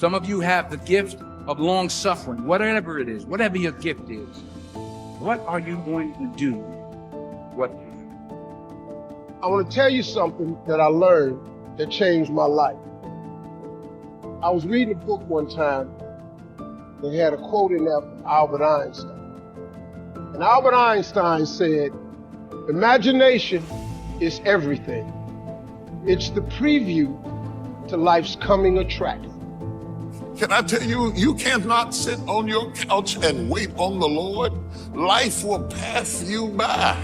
Some of you have the gift of long suffering, whatever it is, whatever your gift is. What are you going to do? I want to tell you something that I learned that changed my life. I was reading a book one time that had a quote in there from Albert Einstein. And Albert Einstein said, "Imagination is everything. It's the preview to life's coming attraction." Can I tell you, you cannot sit on your couch and wait on the Lord. Life will pass you by.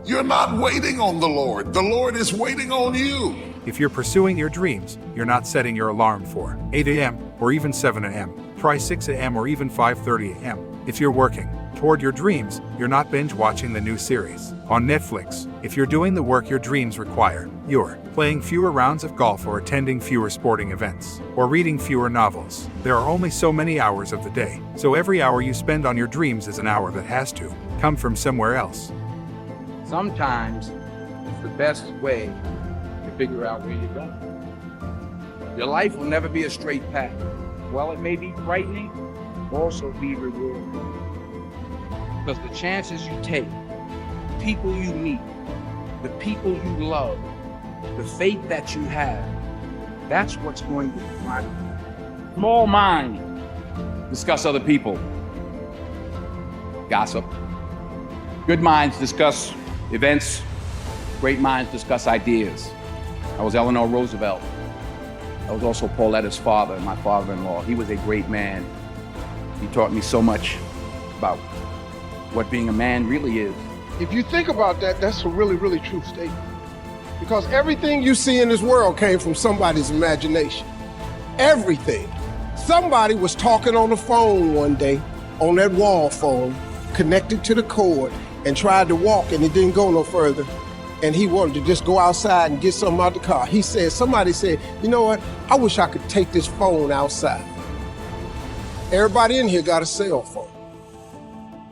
You're not waiting on the Lord. The Lord is waiting on you. If you're pursuing your dreams, you're not setting your alarm for 8 a.m. or even 7 a.m. Try 6 a.m. or even 5:30 a.m. If you're working toward your dreams, you're not binge watching the new series on Netflix. If you're doing the work your dreams require, you're playing fewer rounds of golf or attending fewer sporting events or reading fewer novels. There are only so many hours of the day, so every hour you spend on your dreams is an hour that has to come from somewhere else. Sometimes it's the best way to figure out where you're going. Your life will never be a straight path. While it may be frightening, also be rewarding. Because the chances you take, the people you meet, the people you love, the faith that you have, that's what's going to define you. Small mind, discuss other people. Gossip. Good minds discuss events. Great minds discuss ideas. I was Eleanor Roosevelt. I was also Pauletta's father, my father-in-law. He was a great man. He taught me so much about what being a man really is. If you think about that, that's a really, really true statement. Because everything you see in this world came from somebody's imagination. Everything. Somebody was talking on the phone one day, on that wall phone, connected to the cord, and tried to walk, and it didn't go no further. And he wanted to just go outside and get something out the car. Somebody said, "You know what? I wish I could take this phone outside." Everybody in here got a cell phone.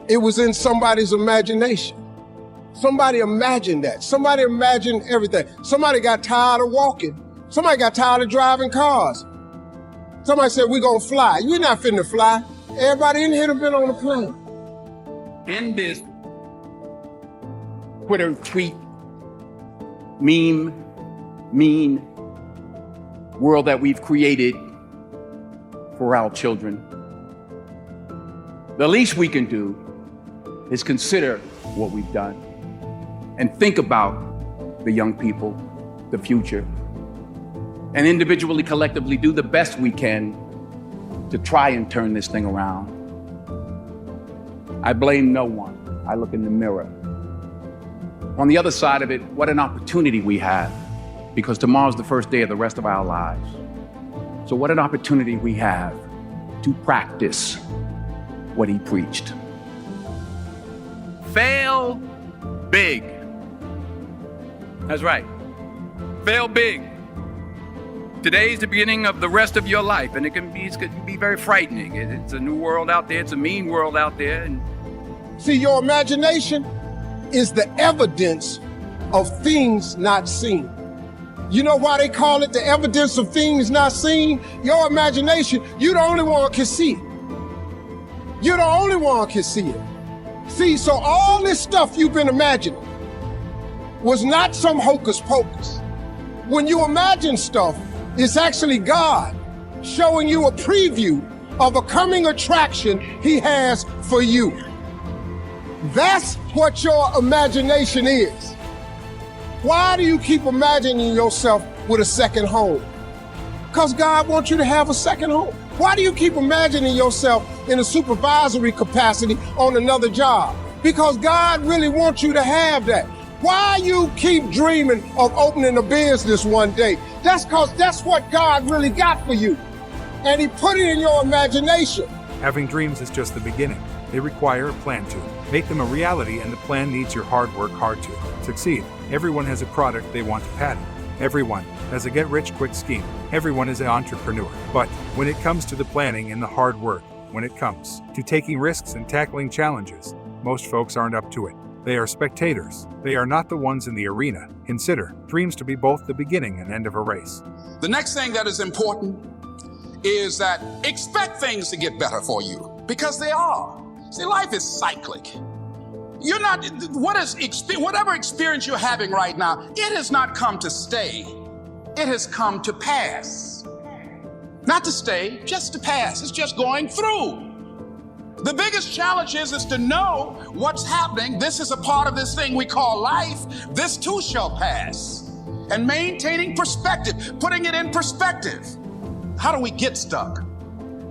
It was in somebody's imagination. Somebody imagined that. Somebody imagined everything. Somebody got tired of walking. Somebody got tired of driving cars. Somebody said, "We're gonna fly." You're not finna fly. Everybody in here have been on a plane. In this Twitter tweet, meme, mean world that we've created for our children, the least we can do is consider what we've done and think about the young people, the future, and individually, collectively do the best we can to try and turn this thing around. I blame no one. I look in the mirror. On the other side of it, what an opportunity we have, because tomorrow's the first day of the rest of our lives. So what an opportunity we have to practice what he preached. Fail big. That's right. Fail big. Today's the beginning of the rest of your life, and it can be very frightening. It's a new world out there. It's a mean world out there. And see, your imagination is the evidence of things not seen. You know why they call it the evidence of things not seen? Your imagination, you're the only one can see it. You're the only one can see it. See, so all this stuff you've been imagining was not some hocus pocus. When you imagine stuff, it's actually God showing you a preview of a coming attraction he has for you. That's what your imagination is. Why do you keep imagining yourself with a second home? Because God wants you to have a second home. Why do you keep imagining yourself in a supervisory capacity on another job? Because God really wants you to have that. Why you keep dreaming of opening a business one day? That's because that's what God really got for you. And he put it in your imagination. Having dreams is just the beginning. They require a plan to make them a reality, and the plan needs your hard work hard to succeed. Everyone has a product they want to patent. Everyone has a get-rich-quick scheme. Everyone is an entrepreneur. But when it comes to the planning and the hard work, when it comes to taking risks and tackling challenges, most folks aren't up to it. They are spectators. They are not the ones in the arena. Consider dreams to be both the beginning and end of a race. The next thing that is important is that expect things to get better for you, because they are. See, life is cyclic. You're not, whatever experience you're having right now, it has not come to stay. It has come to pass. Not to stay, just to pass. It's just going through. The biggest challenge is to know what's happening. This is a part of this thing we call life. This too shall pass. And maintaining perspective, putting it in perspective. How do we get stuck?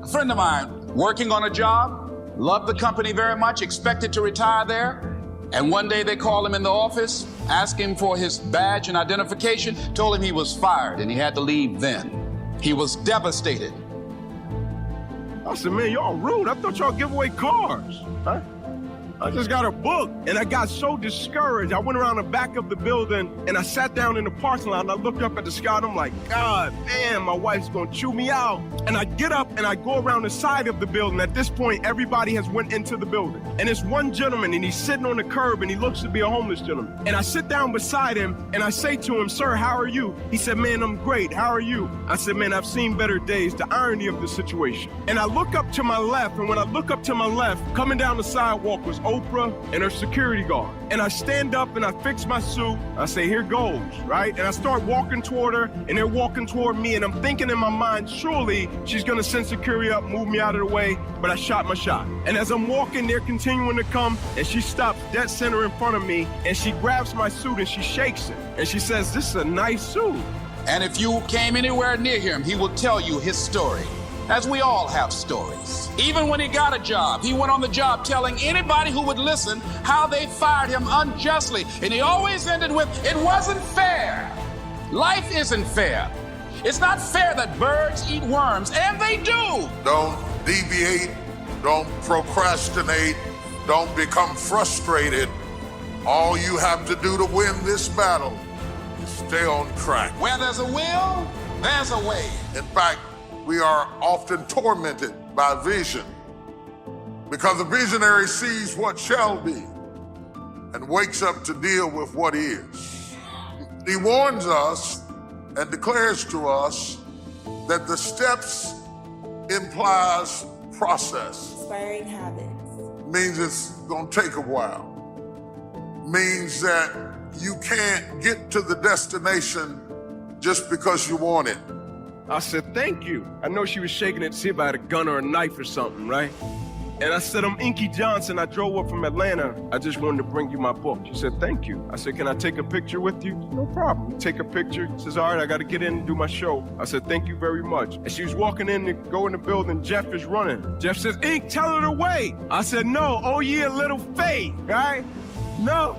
A friend of mine working on a job, loved the company very much, expected to retire there. And one day they called him in the office, asked him for his badge and identification, told him he was fired and he had to leave then. He was devastated. I said, man, y'all rude. I thought y'all give away cars. Huh? I just got a book, and I got so discouraged. I went around the back of the building, and I sat down in the parking lot, and I looked up at the sky, and I'm like, God, man, my wife's gonna chew me out. And I get up, and I go around the side of the building. At this point, everybody has went into the building. And it's one gentleman, and he's sitting on the curb, and he looks to be a homeless gentleman. And I sit down beside him, and I say to him, sir, how are you? He said, man, I'm great. How are you? I said, man, I've seen better days. The irony of the situation. And I look up to my left, and when I look up to my left, coming down the sidewalk was Oprah and her security guard. And I stand up and I fix my suit. I say, here goes, right? And I start walking toward her, and they're walking toward me, and I'm thinking in my mind, surely she's gonna send security up, move me out of the way, but I shot my shot. And as I'm walking, they're continuing to come, and she stops dead center in front of me, and she grabs my suit and she shakes it. And she says, this is a nice suit. And if you came anywhere near him, he will tell you his story. As we all have stories. Even when he got a job, he went on the job telling anybody who would listen how they fired him unjustly. And he always ended with, it wasn't fair. Life isn't fair. It's not fair that birds eat worms, and they do. Don't deviate, don't procrastinate, don't become frustrated. All you have to do to win this battle is stay on track. Where there's a will, there's a way. In fact, we are often tormented by vision because the visionary sees what shall be and wakes up to deal with what is. He warns us and declares to us that the steps implies process. Inspiring habits. Means it's gonna take a while. Means that you can't get to the destination just because you want it. I said, thank you. I know she was shaking it to see if I had a gun or a knife or something, right? And I said, I'm Inky Johnson. I drove up from Atlanta. I just wanted to bring you my book. She said, thank you. I said, can I take a picture with you? No problem. Take a picture. She says, all right, I got to get in and do my show. I said, thank you very much. And she was walking in to go in the building. Jeff is running. Jeff says, Ink, tell her to wait. I said, no. Oh, yeah, little Faye, right? No.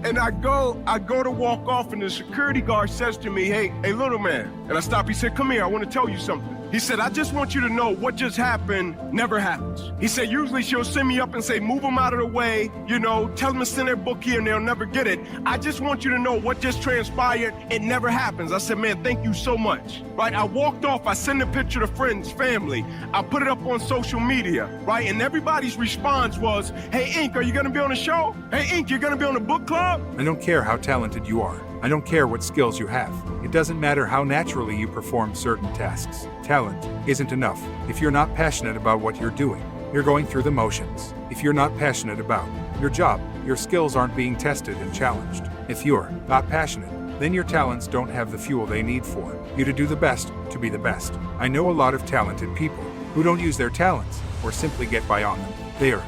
And I go to walk off, and the security guard says to me, hey, little man. And I stop. He said, come here, I want to tell you something. He said, I just want you to know what just happened never happens. He said, usually she'll send me up and say, move them out of the way, you know, tell them to send their book here and they'll never get it. I just want you to know what just transpired, it never happens. I said, man, thank you so much, right? I walked off, I sent a picture to friends, family. I put it up on social media, right? And everybody's response was, hey, Ink, are you gonna be on the show? Hey, Ink, you're gonna be on the book club? I don't care how talented you are. I don't care what skills you have. It doesn't matter how naturally you perform certain tasks. Talent isn't enough. If you're not passionate about what you're doing, you're going through the motions. If you're not passionate about your job, your skills aren't being tested and challenged. If you're not passionate, then your talents don't have the fuel they need for you to do the best, to be the best. I know a lot of talented people who don't use their talents or simply get by on them. They are